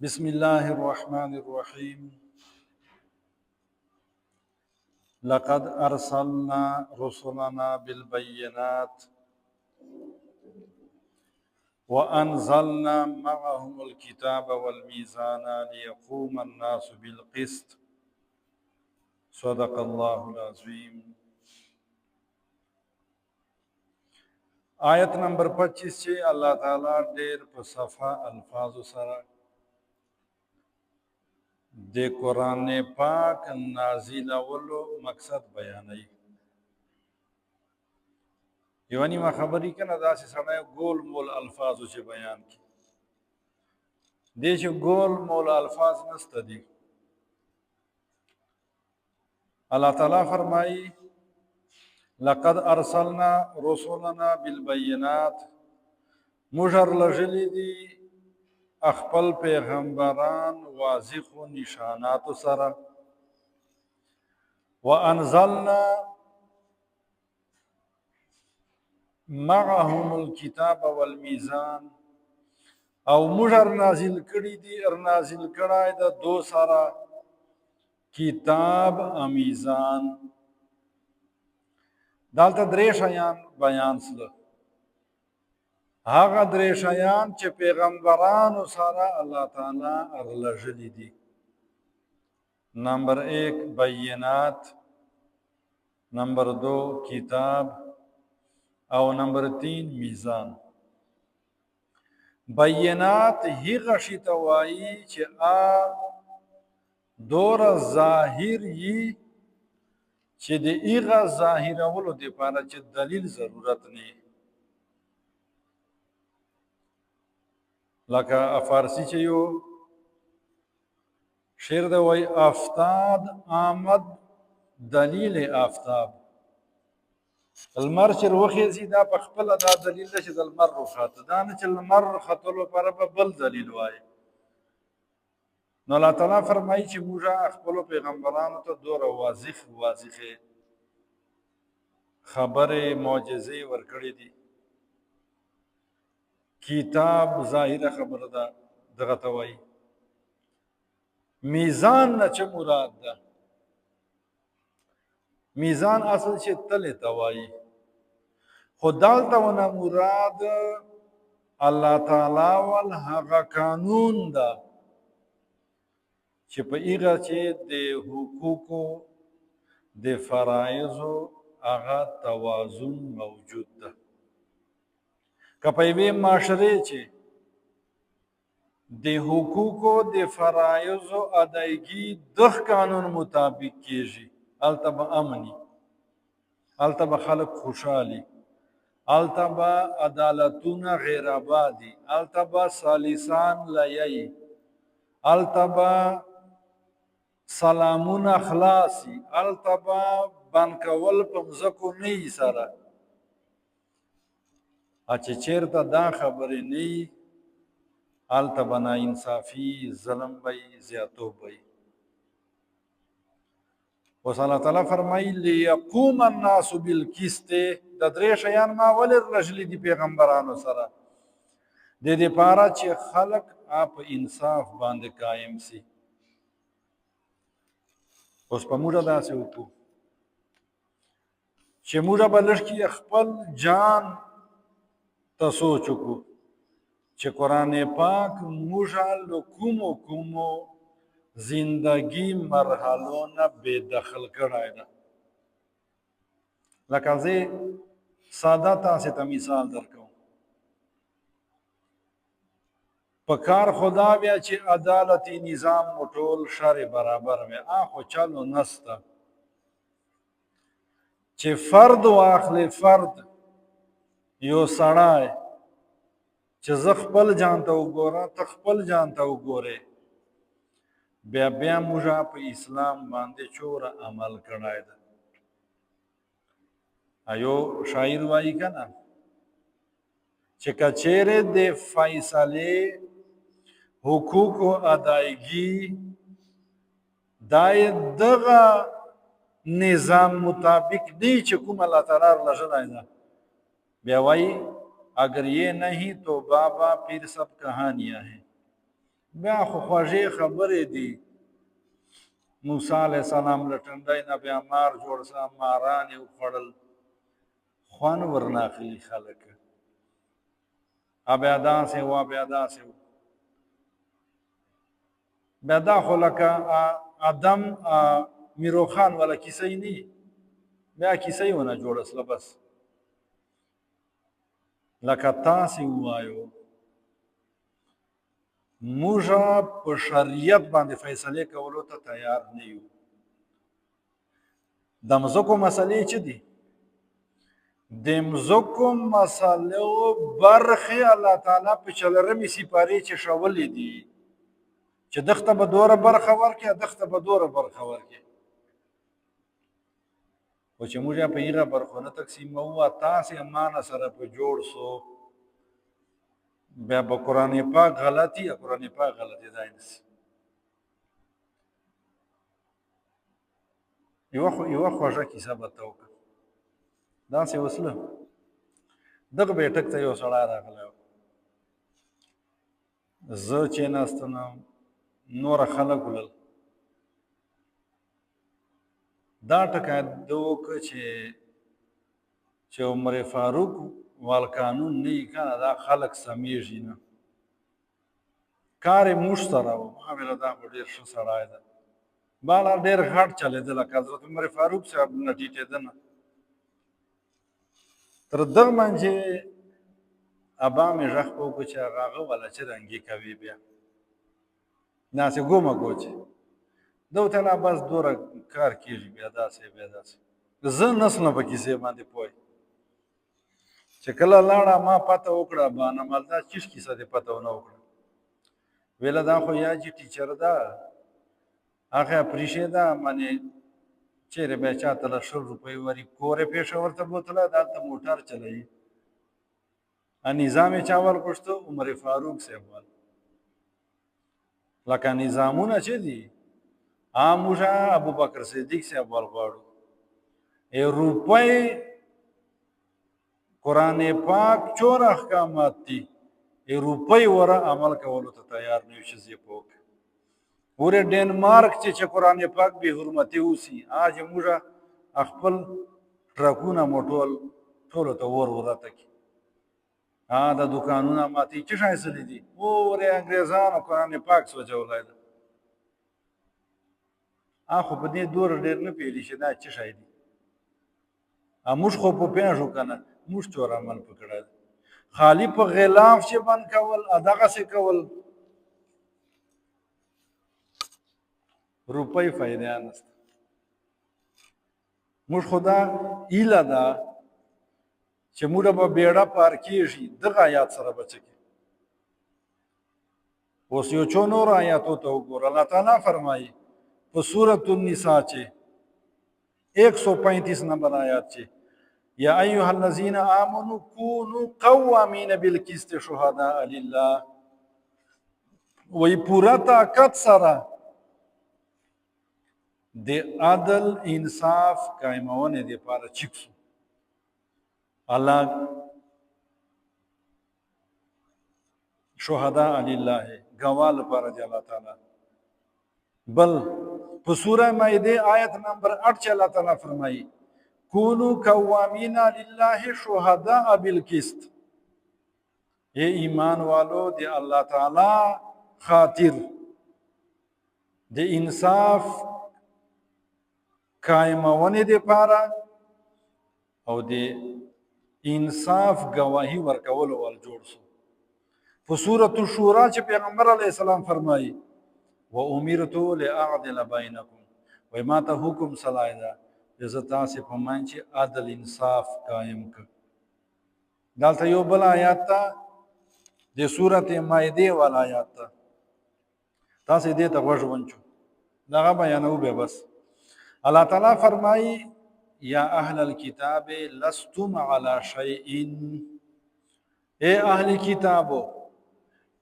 بسم الله الرحمن الرحيم. لقد أرسلنا رسلنا بالبينات وأنزلنا معهم الكتاب والميزان ليقوم الناس بالقسط. صدق الله العظيم. آیت نمبر 25 چې الله تعالی ډېر په صفا الفاظو سره د قرآن پاک نازلولو مقصد بیانوي. یوه نیمه خبرې کنه داسې سړی ګول مول الفاظو چې بیان کړي دې چې ګول مول الفاظ نسته دي. الله تعالی فرمایي لقد ارسلنا رسولنا بالبينات، موږ لږلي دي خپل پیغمبران واضح نشاناتو سره. وانزلنا معهم الكتاب والميزان، او موږ نازل کړي دي نازل کړای د دو سره کتاب او میزان. دلته درې شیان بیان سول. هغه درې شیان چې پیغمبرانو سره الله تعالی ارلژلي دي. نمبر 1 بینات، نمبر 2 کتاب، او نمبر 3 میزان. بینات هغه شی ته وایي چې دوره ظاهر یي چې د هغه ظاهرولو دپاره چې دلیل ضرورت نه. لکه فارسی چې یو شعر دی وایي افتاد آمد دلیل آفتاب. لمر چې روخېږي دا په خپله دا دلیل ده چې د لمر روخاته، دا نه چې لمر ختلو لپاره به بل دلیل وایي. نو الله تعالی فرمایي چې موږ خپلو پیغمبرانو ته دوره واضحې خبرې معجزې ورکړې دي. کتاب ظاهره خبره ده دغه ته وایي. میزان نه چې مراد ده، میزان اصل چې تلې ته وایي، خو دلته ونه مراد الله تعالی ول هغه قانون ده چې په هغه چې د حقوقو د فرایضو هغه توازن موجود ده. که په یوې معاشرې چې د حقوقو د فرایضو ادایګي دغه قانون مطابق کیږي، هلته به امني، هلته به خلک خوشحالي، هلته به عدالتونه غیر آبادي، هلته به سالیسان لیي، هلته به سلامونه خلاصي، هلته به بانکول په مځکو نه وي سره. چې چېرته دا خبرې نه وي هلته به ناانصافي، ظلم به وي، زیاتوب به وي. اوس الله تعالی فرمایي لیقوم الناس بالقسط. د درې شیان ما ولې رژلي دي پیغمبرانو سره؟ د دې پاره چې خلک په انصاف باندې قایم سي. اوس په موږ داسې وکړو چې موږ به لږ کې خپل جان ته سوچ وکړو چې قرآن پاک موږ له کومو زندگی مرحلو نه بې دخل کړی ده. لکه زه ساده تاسې ته مثال درکوم. په کار خدا بیا چې عدالتي نظام مو ټول شر برابر وي، خو چلو نسته چې فرد واخلي، فرد یو سړی چې زه خپل جان ته وګورم، ته خپل جان ته وګورې، بیا موږ په اسلام باندې چوره عمل کړی ده. یو شاعر وایي که نه چې که چیرې د فیصلې حقوقو ادایګي دا دغه نظام مطابق دی چې کوم الله تعالی رلژلی ده، بیا وایي اگر یہ نہیں تو بابا پیر سب کہانیاں ہیں. بیا خو خوږې خبرې دي. موسی علیه السلام له ټنډۍ نه بیا مار جوړ سه، ماران یې وخوړل، خوند ورناخلي خلک. بیا داسې وه، بیا داسې وه. بیا دا خو لکه ادم میروخان والا کیسه یې نه، بیا کیسه یې ونه جوړه سله. بس لکه تاسې ووایو موږ په شریعت باندې فیصلې کولو ته تیار نه یو. د مځکو مسلې چې دي، د مځکو مسلو برخې الله تعالی په څلورمې سپارې چې ښولې دي چې دغته به دوره برخه ورکړي، دغته به دوره برخه ورکړي. خو چې موږ په هغه برخو نه تقسیموو، تاسې مانه سره په جوړ سو، بیا به قرآن پاک غلطي یا قرآن پاک غلطي ځای نسی. یوه خوږه کیسه به ته وکړم. داسې وسله دغه بیټک ته یو سړی راغلی و. زه کېناستم، نوره خلک ولل. دا ټکی ده وکړه چې عمر فاروق وال قانون نه وي که نه، دا خلک سمیږي نه. کار یې موږ سره و. ما ویله دا خو ډېر ښه سړی ده. بهرحال ډېر غټ چلېده، لکه حضرت عمر فاروق صاحب نه ټیټېده نه. تر دغه منځې ابا مې غږ په وکړه چې هغه والا چې رنګې کوي بیا داسې ګومه ګوچې. ده ورته ویل بس دوره کار کېږي، بیا داسې بیا داسې. زه نسلم په کیسې باندې پوه. چې کله لاړه ما پته وکړه، بانمالدا چیش کیسه دې پته ونه وکړه. ویله دا خو یا جي ټیچر ده، هغه اپریشي ده، معنې چیرې بیا چاته له 100 روپۍ وري. کور یې پېښور ته بوتله، دلته موټر چلوي. نظام یې چا ورغوښته؟ عمر فاروق صاحب ول. لکه نظامونه چې دي موږ ابوبکر صدیق صاحب ول غواړو. روپۍ قرآن پاک چور احکامات دي، روپۍ وره عمل کولو ته تیار نه یو چې زه پوه کړم. ورې ډنمارک چې قرآن پاک بې حرمتي اوسي، چې موږ خپل ټرکونه موټول ټولو ته ور ورته کړي. د دوکانونه ماتې چې ښایسته دي، ورې انګریزانو قرآن پاک سوځولی ده. خو په دې دوره ډېر نه پوهېږي چې دا څه شی دي. موږ خو په پوهېږو که نه، موږ چور عمل په کړی دی. خالي په غلاف چې بند کول، دغسې کول، روپۍ فایده نشته. موږ خو دا هیله ده چې موږ به بیړه پار کېږي، دغه آیات سره به څه کوي. اوس یو څو نور آیاتو ته وګوره. الله تعالی فرمایي په سورة النساء چې 135 نمبر آیات چې یا ایها الذین آمنوا کونوا قوامین بالقسط شهداء لله. وی پورا طاقت سره د عدل انصاف قائمونه دپاره چیک سو. الله شهداء لله ګواه لپاره دی الله تعالی. بل په سوره مائده آیت نمبر 8 چې الله تعالی فرمایي کونوا قوامین لله شهداء بالقسط. اے ایمان والو دی الله تعالی خاطر د انصاف قائمونه دپاره او د انصاف گواهی ورکولو ول جوړ سو. په سورة الشورى چې پیغمبر علیه السلام فرمایي و امرت لاعدل بینکم، وای ما ته حکم صلای ده چې زه تاسې په منځ کې عدل انصاف قایم کړم. دلته یو بل آیات ته د سورة مائده والا آیات ته تاسې دې ته غوږ ونچو، دغه بیانو به بس. الله تعالی فرمایي یا اهل الكتاب لستم على شیء. اے اهل کتابو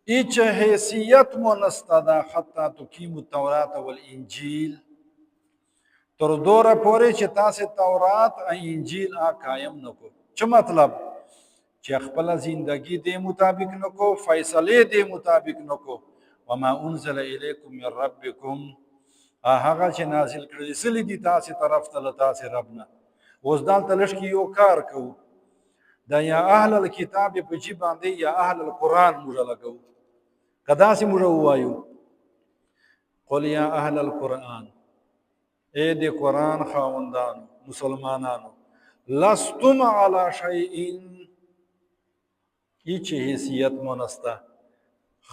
هیچ حیثیت مو نسته ده حتی تقیموا التورات والانجیل، تر دوره پورې چې تاسې تورات او انجیل قایم نکو. څه مطلب؟ چې خپله زندگی دې مطابق نکو، فیصلې دې مطابق نکو، وما انزل الیکم من ربکم هغه چې نازل کړي سلی دي تاسو طرف ته له تاسو ربنا. اوس دلته لږ کې یو کار کوو دا یا اهل الكتاب په جی باندې یا اهل القرآن موږ لګو که داسې موږ ووایو قل یا اهل القرآن اے د قرآن خاوندانو مسلمانانو لستم علی شیء هیچ حیثیت مونسته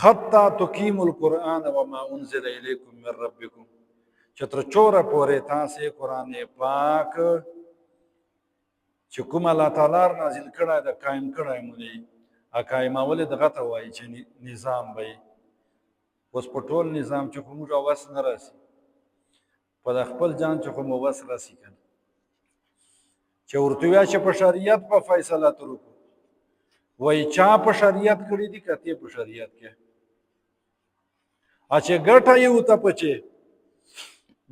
حتی تقیم القرآن وما انزل الیکم من ربکم چې تر چوره پورې تاسې قرآن پاک چې کوم الله تعالی نازل کړی د قایم کړی مو دی قایمول دغه ته وایي چې نظام به اوس په ټول نظام چې خو موږ وس نه راسي په د خپل جان چې خو مو وس راسي که نه چې ورته وایه چې په شریعت په فیصله تر وکړو وایي چا په شریعت کړي دي که ته په شریعت کې چې ګټه یې ورته پچې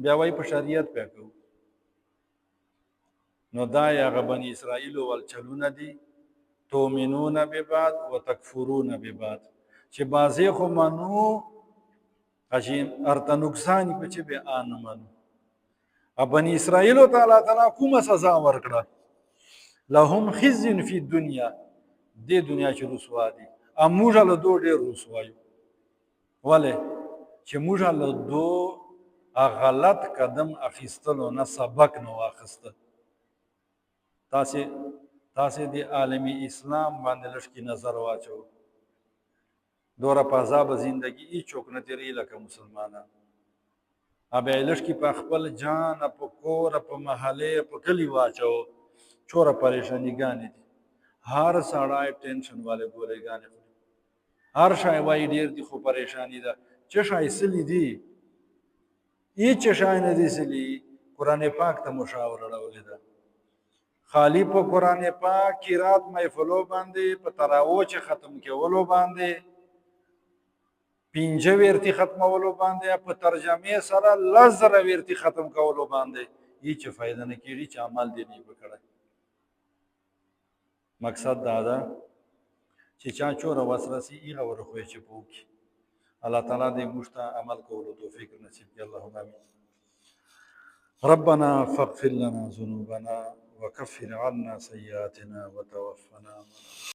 بیا وایي په شریعت پې کوو نو دا یې هغه بني اسرائیلو ول چلونه دي تؤمنون ببعض وتکفرون ببعض چې بعضې خو منو چې ارته نقصان یې په چې بیا نه منو بني اسرائیلو ته الله تعالی کومه سزا ورکړه لهم خزي فی الدنیا دې دنیا چې رسوا دي موږ له دو ډېر رسوا یو ولې چې موږ له دو غلط قدم اخیستلو نه سبق نه واخیسته تاسې د عالمي اسلام باندې لږ کې نظر واچو دوره په عذاب زندگی هیڅوک نه تېري لکه مسلمانان بیا یې لږ کې په خپل جان په کور په محلې په کلي واچو چوره پریشانیګانې دي هر سړی ټینشن والے ګولېګانې خوري هر شی وایي ډېر دي خو پریشاني ده چې شی سلي دي هېڅ شی نه دي سلي قرآن پاک ته مشاوره راولې ده خالی په قرآن پاک قرات محفلو باندې په تراو چې ختم کولو باندې پنځه ویرتي ختمولو باندې په ترجمې سره لس زره ویرتي ختم کولو باندې هېڅ فایده نه کېږي چې عمل دې نه وکړی مقصد دا ده چې چا چوره وس رسي هغه ورخوی چې په وکړي الله تعالی دې موږ ته عمل کولو توفیق نصیب کړي اللهم امین ربنا فاغفر لنا ذنوبنا وكفر عنا سيئاتنا وتوفنا